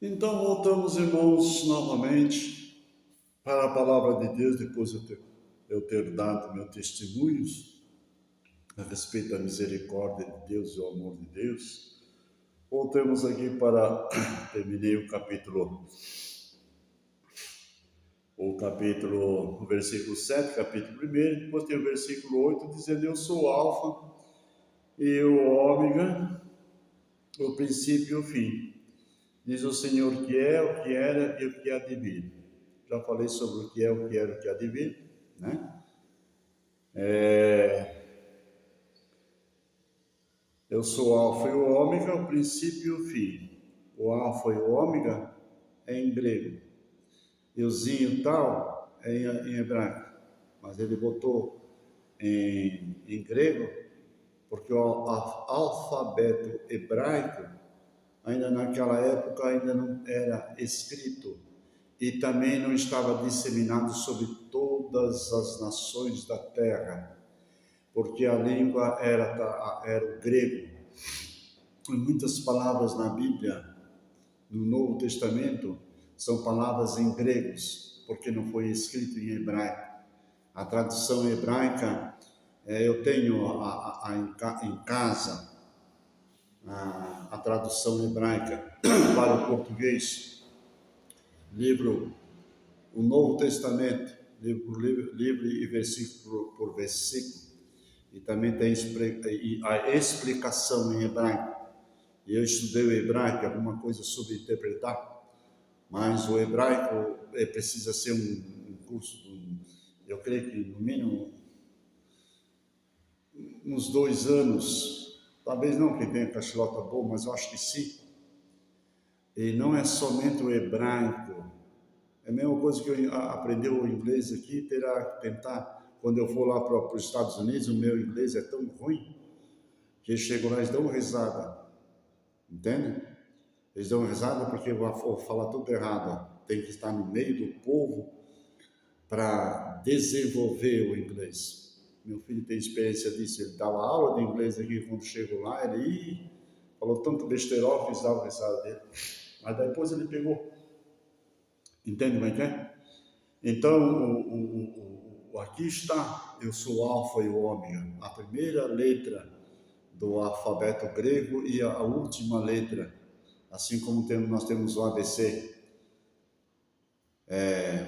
Então, voltamos, irmãos, novamente para a palavra de Deus, depois de eu ter dado meus testemunhos a respeito da misericórdia de Deus e o amor de Deus. Voltamos aqui para, terminei o versículo 7, capítulo 1, depois tem o versículo 8, dizendo: Eu sou o Alfa e o Ômega, o princípio e o fim. Diz o Senhor que é, o que era e o que há de vir. Já falei sobre o que é, o que era e o que há de vir, né? Eu sou o Alfa e o Ômega, o princípio e o fim. O Alfa e o Ômega é em grego. E o zinho tal é em hebraico. Mas ele botou em grego porque o alfabeto hebraico, ainda naquela época, ainda não era escrito. E também não estava disseminado sobre todas as nações da terra, porque a língua era o grego. E muitas palavras na Bíblia, no Novo Testamento, são palavras em gregos, porque não foi escrito em hebraico. A tradução hebraica, eu tenho em casa a tradução hebraica para o português, o Novo Testamento, livro por livro e versículo por versículo. E também tem a explicação em hebraico. Eu estudei o hebraico, alguma coisa sobre interpretar, mas o hebraico precisa ser um curso, eu creio que no mínimo uns 2 anos, talvez não que tenha cachilota boa, mas eu acho que sim. E não é somente o hebraico, é a mesma coisa que eu aprender o inglês aqui, terá que tentar, quando eu for lá para os Estados Unidos, o meu inglês é tão ruim, que eles chegam lá e dão risada, entende? Eles dão risada porque eu vou falar tudo errado, tem que estar no meio do povo para desenvolver o inglês. Meu filho tem experiência disso, ele dava aula de inglês aqui, quando chegou lá, ele falou tanto besteirol que eles davam risada dele, mas depois ele pegou. Entende como é que é? Então, aqui está, eu sou o Alfa e o Ômega, a primeira letra do alfabeto grego e a última letra, assim como nós temos o ABC.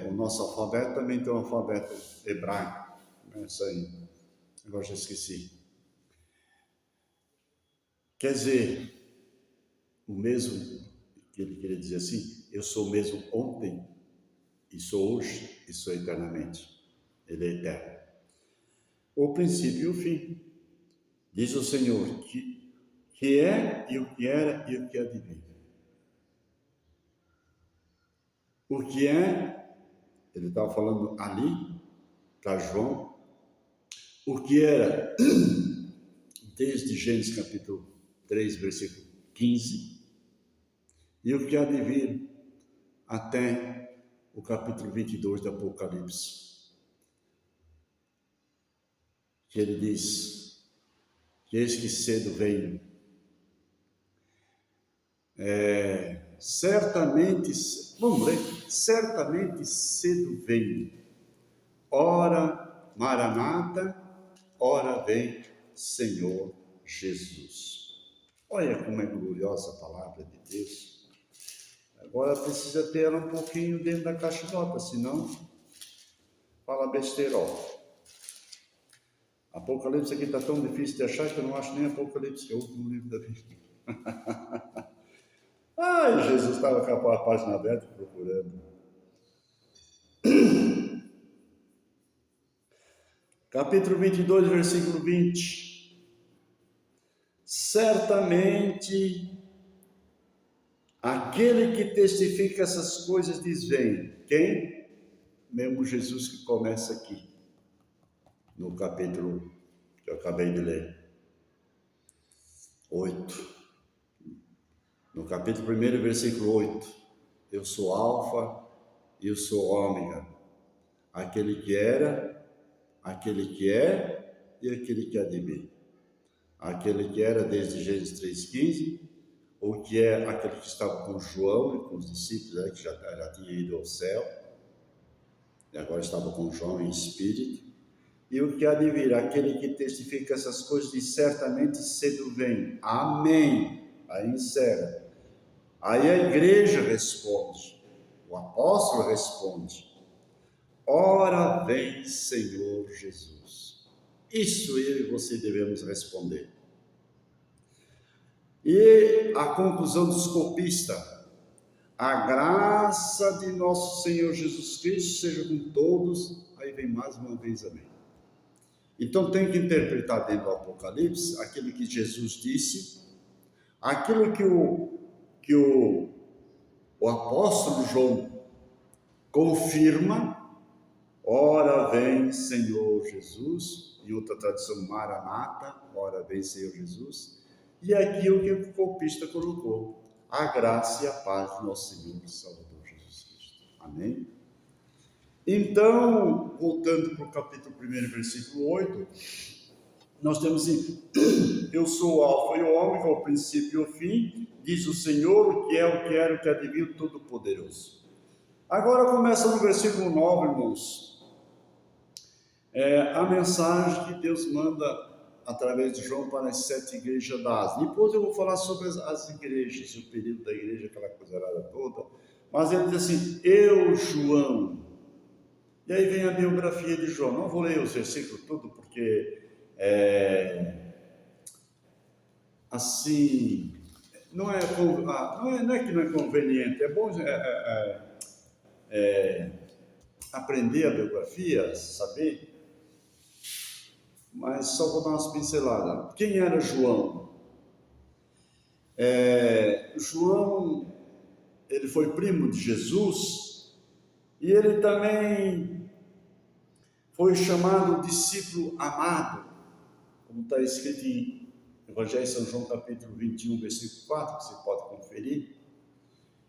O nosso alfabeto também tem um alfabeto hebraico, é isso aí, agora já esqueci. Quer dizer, o mesmo que ele queria dizer assim, eu sou o mesmo ontem, e sou hoje, e sou eternamente. Ele é eterno. O princípio e o fim. Diz o Senhor que é, e o que era, e o que há de vir. O que é, ele estava falando ali, para João, o que era, desde Gênesis capítulo 3, versículo 15, e o que há de vir até o capítulo 22 do Apocalipse. Que ele diz que eis que cedo venho. Certamente, vamos ler, certamente cedo venho. Ora, Maranata, ora vem Senhor Jesus. Olha como é gloriosa a palavra de Deus. Agora precisa ter ela um pouquinho dentro da caixota, senão fala besteirol. Apocalipse aqui está tão difícil de achar que eu não acho nem Apocalipse, que é o último livro da Bíblia. Ai, Jesus estava com a página aberta procurando. Capítulo 22, versículo 20. Certamente aquele que testifica essas coisas diz: vem. Quem? Mesmo Jesus que começa aqui, no capítulo que eu acabei de ler. 8. No capítulo 1, versículo 8. Eu sou Alfa e eu sou Ômega. Aquele que era, aquele que é e aquele que há de vir. Aquele que era desde Gênesis 3,15, ou que é aquele que estava com João e com os discípulos, que já tinha ido ao céu, e agora estava com João em espírito. E o que há de vir, aquele que testifica essas coisas, diz: certamente cedo vem. Amém. Aí encerra. Aí a igreja responde, o apóstolo responde: ora vem, Senhor Jesus. Isso eu e você devemos responder. E a conclusão do escopista: a graça de nosso Senhor Jesus Cristo seja com todos. Aí vem mais uma vez, amém. Então tem que interpretar dentro do Apocalipse aquilo que Jesus disse, aquilo que o apóstolo João confirma: ora vem, Senhor Jesus. Em outra tradução, Maranata, ora vem, Senhor Jesus. E aqui o que o copista colocou: a graça e a paz de nosso Senhor e Salvador Jesus Cristo. Amém? Então, voltando para o capítulo 1, versículo 8, nós temos assim: eu sou o alfa e o ômega, o princípio e o fim, diz o Senhor, o que é, o que era, o que há de vir, o Todo-Poderoso. Agora começa no versículo 9, irmãos, a mensagem que Deus manda através de João para as 7 igrejas da Ásia. Depois eu vou falar sobre as igrejas, o período da igreja, aquela coisa toda. Mas ele diz assim: eu, João. E aí vem a biografia de João. Não vou ler os versículos todos, porque assim, não é que não é conveniente. É bom aprender a biografia, saber. Mas só vou dar umas pinceladas. Quem era João? João, ele foi primo de Jesus, e ele também foi chamado discípulo amado, como está escrito em Evangelho de São João, capítulo 21, versículo 4, que você pode conferir.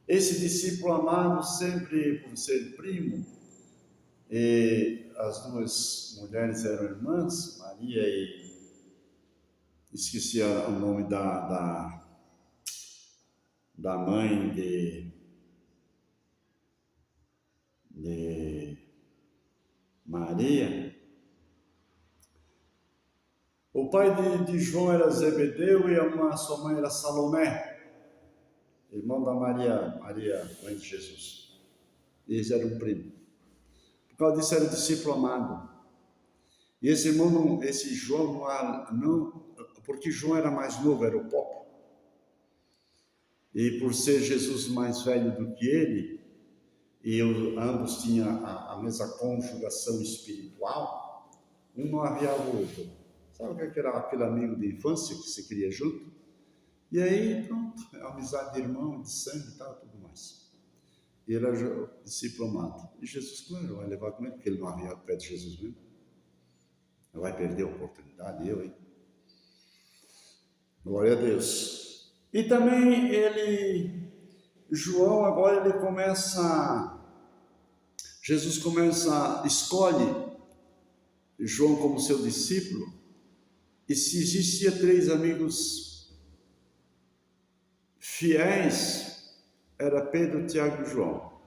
Esse discípulo amado, sempre por ser primo, e as duas mulheres eram irmãs, Maria e... esqueci o nome da mãe de Maria. O pai de João era Zebedeu e sua mãe era Salomé, irmão da Maria, mãe de Jesus. Eles eram primos. Por causa disso, era discípulo amado. E esse irmão, esse João, porque João era mais novo, era o Pop. E por ser Jesus mais velho do que ele, e ambos tinham a mesma conjugação espiritual, um não aviava o outro. Sabe o que era aquele amigo de infância que se cria junto? E aí, pronto, amizade de irmão, de sangue e tal, tudo mais. E ele era discípulo amado. E Jesus, claro, vai levar com ele, porque ele não havia pé de Jesus mesmo. Não vai perder a oportunidade, eu, hein? Glória a Deus. E também João, agora ele Jesus escolhe João como seu discípulo. E se existia 3 amigos fiéis, era Pedro, Tiago e João.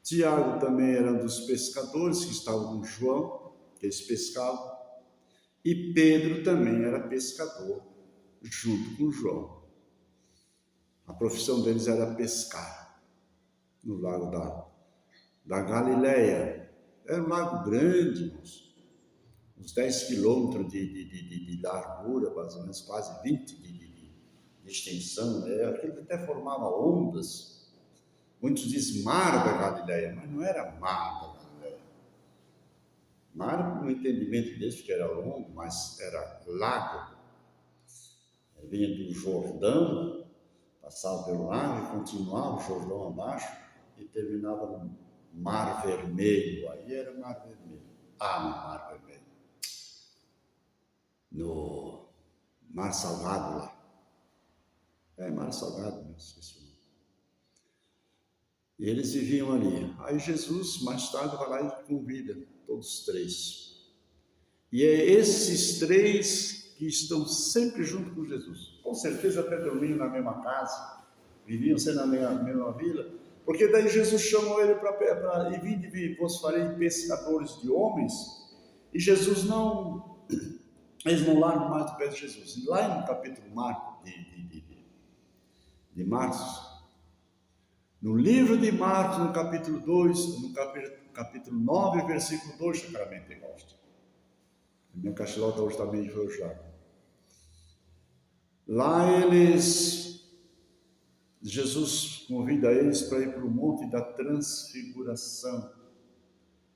Tiago também era um dos pescadores que estavam com João, que eles pescavam. E Pedro também era pescador, junto com João. A profissão deles era pescar no lago da Galileia. Era um lago grande, uns 10 quilômetros de largura, mais ou menos, quase 20 de extensão. Aquilo até formava ondas. Muitos dizem mar da Galileia, mas não era mar da Galileia. Mar, no entendimento deles, que era longo, mas era lago. Vinha do Jordão, passava pelo lago e continuava o Jordão abaixo e terminava no Mar Vermelho. Aí era o Mar Vermelho. No Mar Vermelho. No Mar Salgado lá. Mar Salgado, não esqueci o nome. E eles viviam ali. Aí Jesus, mais tarde, vai lá e convida todos os 3. E é esses 3 que estão sempre junto com Jesus. Com certeza até dormiam na mesma casa, viviam sempre na mesma vila, porque daí Jesus chamou ele para e vinde, vos farei pescadores de homens, e Jesus não, eles não largam mais do pé de Jesus. E lá no capítulo de Marcos, no livro de Marcos, no capítulo 2, no capítulo 9, versículo 2, sacramento gosta. A minha cachilota hoje está meio enferrujada. Lá Jesus convida eles para ir para o Monte da Transfiguração.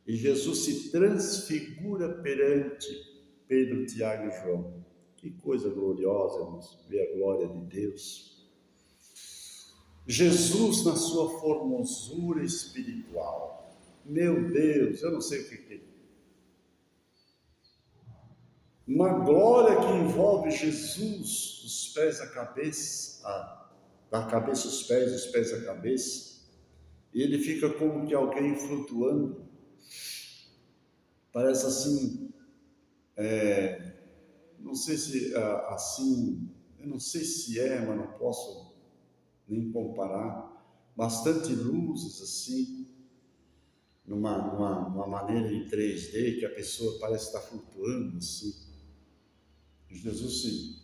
E Jesus se transfigura perante Pedro, Tiago e João. Que coisa gloriosa, irmãos, ver a glória de Deus. Jesus na sua formosura espiritual. Meu Deus, eu não sei o que é. Uma glória que envolve Jesus dos pés à cabeça, da cabeça aos pés, dos pés à cabeça. E ele fica como que alguém flutuando. Parece assim, não sei se assim, eu não sei se mas não posso nem comparar. Bastante luzes assim, numa maneira em 3D, que a pessoa parece estar flutuando assim. Jesus sim.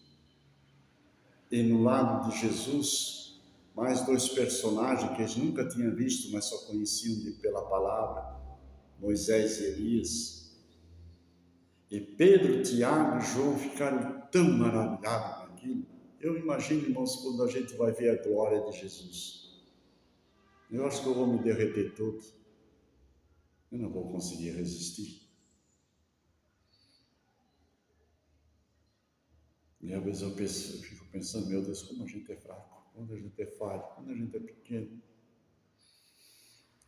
E no lado de Jesus, mais dois personagens que eles nunca tinham visto, mas só conheciam pela palavra, Moisés e Elias. E Pedro, Tiago e João ficaram tão maravilhados com aquilo. Eu imagino, irmãos, quando a gente vai ver a glória de Jesus. Eu acho que eu vou me derreter todo. Eu não vou conseguir resistir. E às vezes eu fico pensando, meu Deus, como a gente é fraco, como a gente é falho, como a gente é pequeno,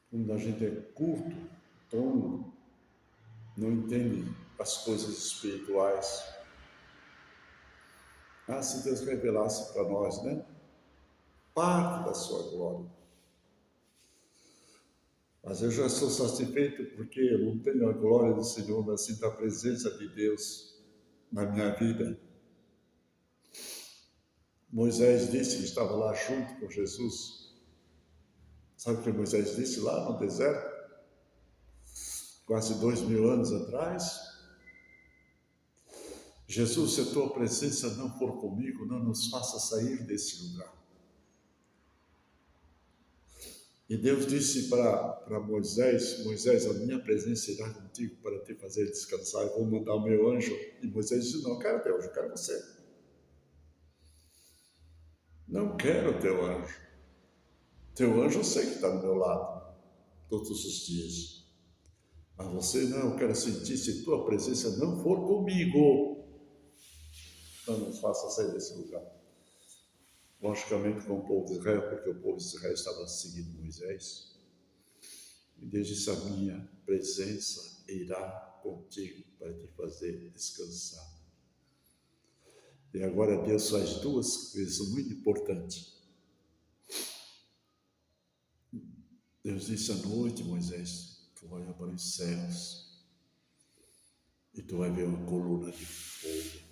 como a gente é curto, tolo, não entende as coisas espirituais. Se Deus revelasse para nós, né? Parte da sua glória. Mas eu já sou satisfeito porque eu não tenho a glória do Senhor, mas sinto a presença de Deus na minha vida. Moisés disse que estava lá junto com Jesus. Sabe o que Moisés disse lá no deserto? Quase 2000 anos atrás. Jesus, se a tua presença não for comigo, não nos faça sair desse lugar. E Deus disse para Moisés, Moisés, a minha presença irá contigo para te fazer descansar, eu vou mandar o meu anjo. E Moisés disse, não quero teu anjo, eu quero você. Não quero teu anjo. Teu anjo eu sei que está do meu lado, todos os dias. Mas você não, eu quero sentir, se tua presença não for comigo, não nos faça sair desse lugar. Logicamente com o povo de Israel, porque o povo de Israel estava seguindo Moisés. E Deus disse, a minha presença irá contigo para te fazer descansar. E agora Deus faz duas coisas muito importantes. Deus disse à noite, Moisés, tu vai olhar para os céus e tu vai ver uma coluna de fogo.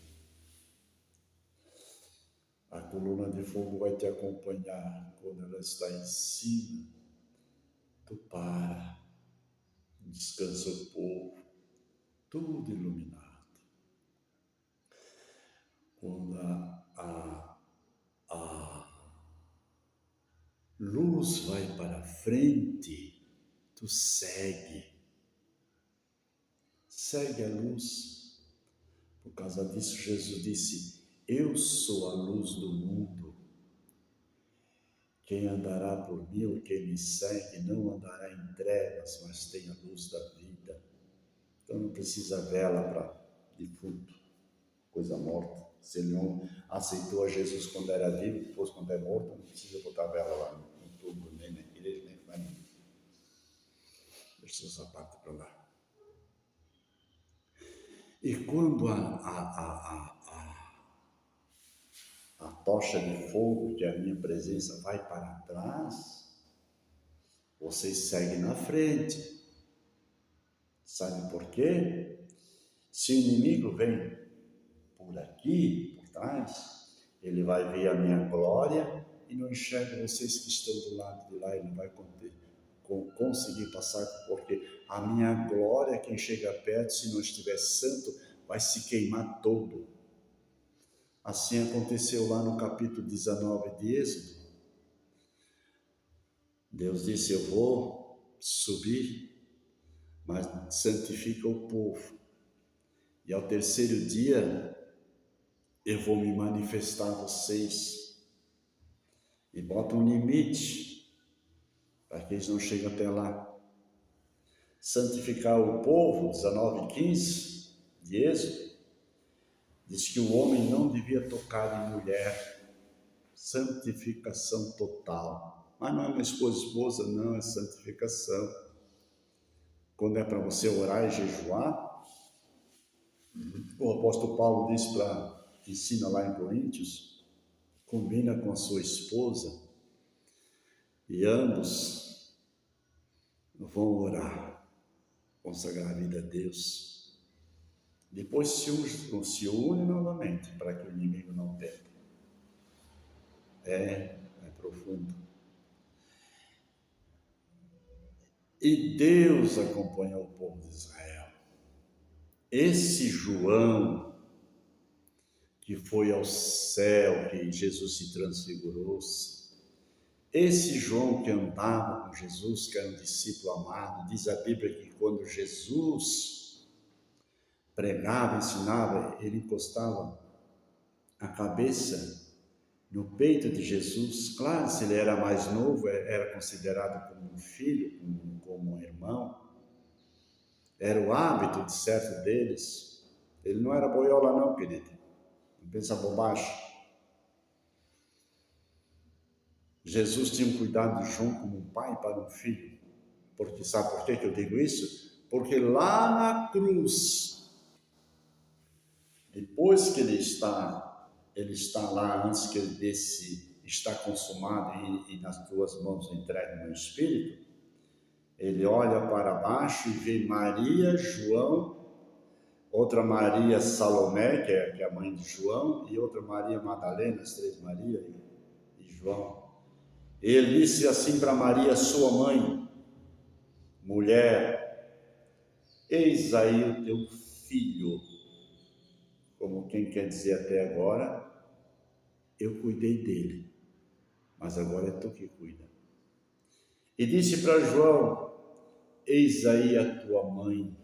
A coluna de fogo vai te acompanhar quando ela está em cima. Tu para, descansa o povo, tudo iluminado. Quando a luz vai para frente, tu segue a luz. Por causa disso, Jesus disse, eu sou a luz do mundo. Quem andará por mim, ou quem me segue, não andará em trevas, mas tem a luz da vida. Então não precisa vela para defunto, coisa morta. Se ele não aceitou a Jesus quando era vivo, depois quando é morto, não precisa botar vela lá no túmulo, nem na igreja, nem para ninguém. Deixa essa parte para lá. E quando a tocha de fogo, que é a minha presença, vai para trás, vocês seguem na frente. Sabe por quê? Se o inimigo vem por aqui, por trás, ele vai ver a minha glória e não enxerga vocês que estão do lado de lá, ele não vai conseguir passar, porque a minha glória, quem chega perto, se não estiver santo, vai se queimar todo. Assim aconteceu lá no capítulo 19 de Êxodo. Deus disse: eu vou subir, mas santifica o povo. E ao terceiro dia, eu vou me manifestar a vocês. E bota um limite, para que eles não cheguem até lá. Santificar o povo, 19:15 de Êxodo, diz que o homem não devia tocar em mulher. Santificação total. Mas não é uma esposa, não, é santificação. Quando é para você orar e jejuar, o apóstolo Paulo diz ensina lá em Coríntios, combina com a sua esposa e ambos vão orar, consagrar a vida a Deus. Depois se une novamente para que o inimigo não tente. É profundo. E Deus acompanhou o povo de Israel. Esse João, que foi ao céu, que Jesus se transfigurou-se, esse João que andava com Jesus, que era um discípulo amado, diz a Bíblia que quando Jesus pregava, ensinava, ele encostava a cabeça no peito de Jesus. Claro, se ele era mais novo, era considerado como um filho, como um irmão. Era o hábito de certo deles. Ele não era boiola não, querido. Não pensa bobagem. Jesus tinha um cuidado de João como um pai para um filho. Porque sabe por que eu digo isso? Porque lá na cruz, depois que ele está lá, antes que ele desse, está consumado e nas tuas mãos entregue o meu espírito, ele olha para baixo e vê Maria, João, outra Maria Salomé, que é a mãe de João, e outra Maria Madalena, as três Maria e João. Ele disse assim para Maria, sua mãe: mulher, eis aí o teu filho. Como quem quer dizer até agora, eu cuidei dele, mas agora é tu que cuida. E disse para João: eis aí a tua mãe.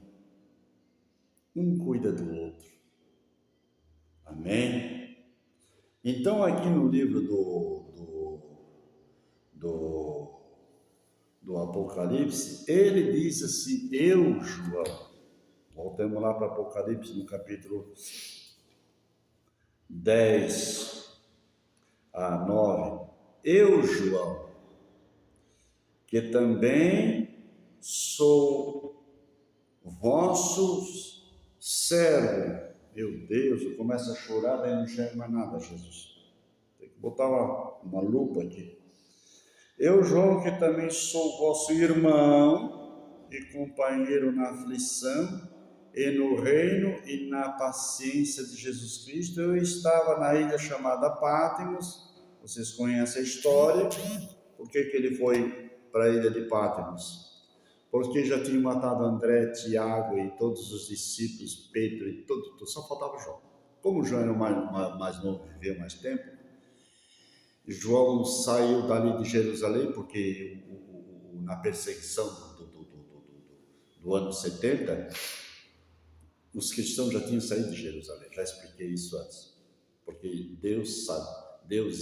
Um cuida do outro. Amém? Então aqui no livro do Apocalipse, ele diz assim: eu, João. Voltamos lá para Apocalipse no capítulo 10-9. Eu, João, que também sou vosso servo. Meu Deus, eu começo a chorar, daí não enxergo mais nada, Jesus. Tem que botar uma lupa aqui. Eu, João, que também sou vosso irmão e companheiro na aflição e no reino e na paciência de Jesus Cristo, eu estava na ilha chamada Patmos. Vocês conhecem a história. Por que ele foi para a ilha de Patmos? Porque já tinham matado André, Tiago e todos os discípulos, Pedro e tudo, só faltava João. Como João era mais novo, vivia mais tempo, João saiu dali de Jerusalém, porque na perseguição do ano 70, os cristãos já tinham saído de Jerusalém. Já expliquei isso antes. Porque Deus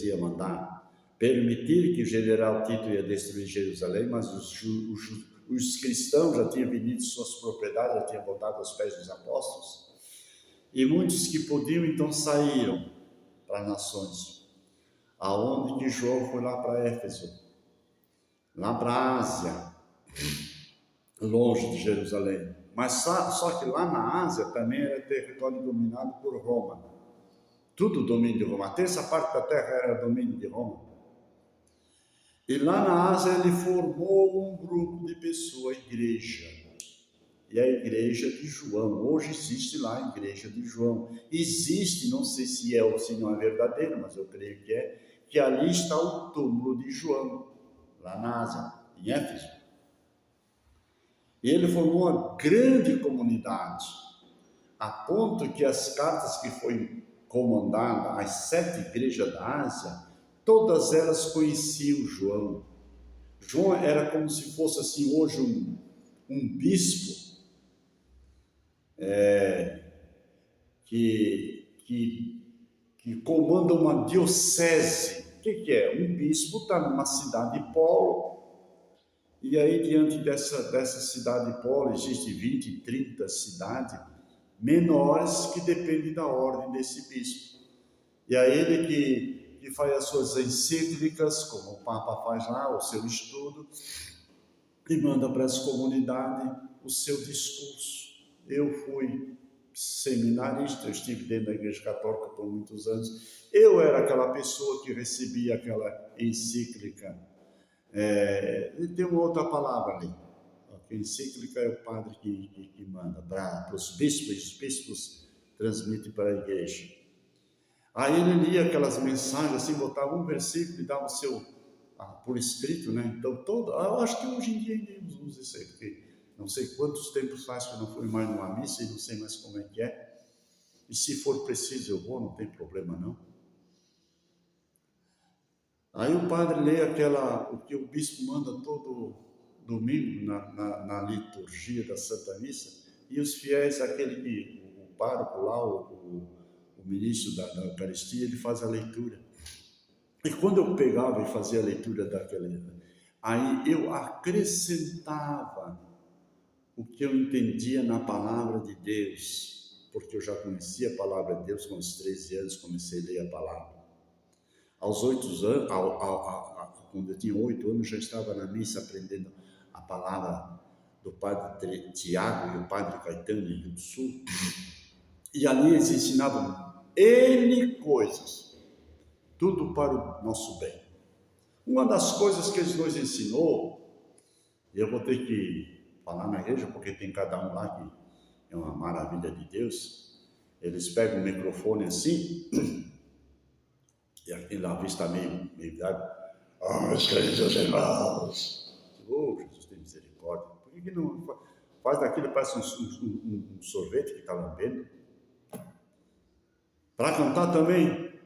ia mandar permitir que o general Tito ia destruir Jerusalém, mas os cristãos já tinham vendido suas propriedades, já tinham voltado aos pés dos apóstolos, e muitos que podiam então saíram para as nações. Aonde que João foi? Lá para Éfeso, lá para a Ásia, longe de Jerusalém. Mas só que lá na Ásia também era território dominado por Roma. Tudo domínio de Roma. A terça parte da terra era domínio de Roma. E lá na Ásia ele formou um grupo de pessoas, a igreja. e a igreja de João. Hoje existe lá a igreja de João. Existe, não sei se é ou se não é verdadeiro, mas eu creio que ali está o túmulo de João, lá na Ásia, em Éfeso. E ele formou uma grande comunidade, a ponto que as cartas que foi comandada às 7 igrejas da Ásia, todas elas conheciam João. João era como se fosse assim hoje um bispo que comanda uma diocese. O que é? Um bispo está numa cidade polo, e aí diante dessa cidade polo existe 20, 30 cidades menores que dependem da ordem desse bispo. E é ele que faz as suas encíclicas, como o Papa faz lá, o seu estudo, e manda para as comunidades o seu discurso. Eu fui seminarista, eu estive dentro da Igreja Católica por muitos anos. Eu era aquela pessoa que recebia aquela encíclica. Tem uma outra palavra ali. A encíclica é o padre que manda para os bispos, os bispos transmitem para a igreja. Aí ele lia aquelas mensagens, assim, botava um versículo e dava o seu, por escrito, né? Então, eu acho que hoje em dia ainda usa isso aí, porque não sei quantos tempos faz que eu não fui mais numa missa e não sei mais como é que é. E se for preciso eu vou, não tem problema não. Aí o padre lê o que o bispo manda todo domingo na liturgia da Santa Missa, e os fiéis, o pároco lá, o ministro da Eucaristia, ele faz a leitura. E quando eu pegava e fazia a leitura aí eu acrescentava o que eu entendia na palavra de Deus, porque eu já conhecia a palavra de Deus, com os 13 anos comecei a ler a palavra. Aos 8 anos, quando eu tinha 8 anos, já estava na missa aprendendo a palavra do padre Tiago e o padre Caetano em Rio do Sul. E ali eles ensinavam N coisas, tudo para o nosso bem. Uma das coisas que eles nos ensinou, e eu vou ter que falar na igreja, porque tem cada um lá que é uma maravilha de Deus, eles pegam o microfone assim, e aquele lá está meio meus queridos irmãos, Jesus tem misericórdia, por que não faz daquilo, parece um sorvete que está lambendo? Para cantar também.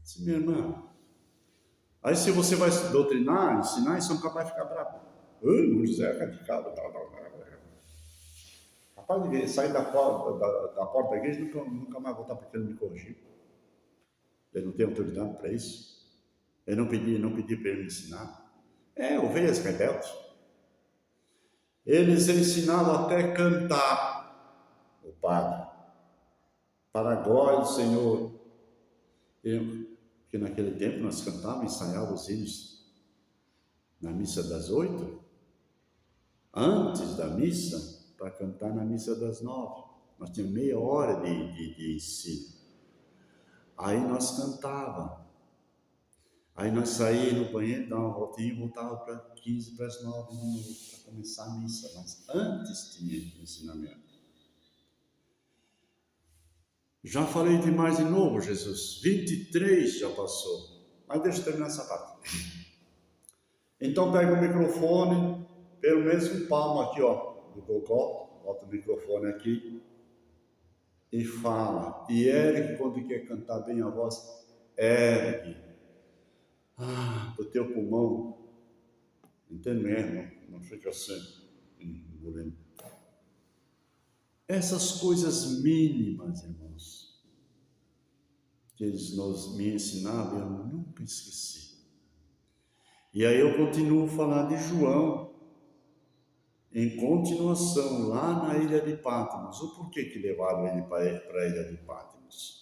Sim, minha irmã. Aí se você vai doutrinar, ensinar, eles são capazes de ficar bravos. Não José é radicado. Capaz de sair da porta da igreja e nunca mais voltar porque ele me corrigiu. Ele não tem autoridade para isso. Ele não pediu para ele me ensinar. Ovelhas rebeldes. Eles ensinavam até cantar, o padre, para a glória do Senhor. Porque naquele tempo nós cantávamos, ensaiávamos os hinos na missa das 8, antes da missa, para cantar na missa das 9. Nós tínhamos meia hora de ensino. Aí nós cantávamos. Aí nós saíamos no banheiro, dava uma voltinha e voltava para 15 para as 9 para começar a missa. Mas antes tinha ensinamento. Já falei demais de novo, Jesus. 23 já passou. Mas deixa eu terminar essa parte. Então pega o microfone, pelo menos um palmo aqui, do cocó. Bota o microfone aqui e fala. E ergue quando quer cantar bem a voz. Ergue. Do teu pulmão. Entende mesmo? Não fica assim. Essas coisas mínimas, irmãos, que eles me ensinavam, eu nunca esqueci. E aí eu continuo a falar de João, em continuação, lá na ilha de Patmos. O porquê que levaram ele para a ilha de Patmos?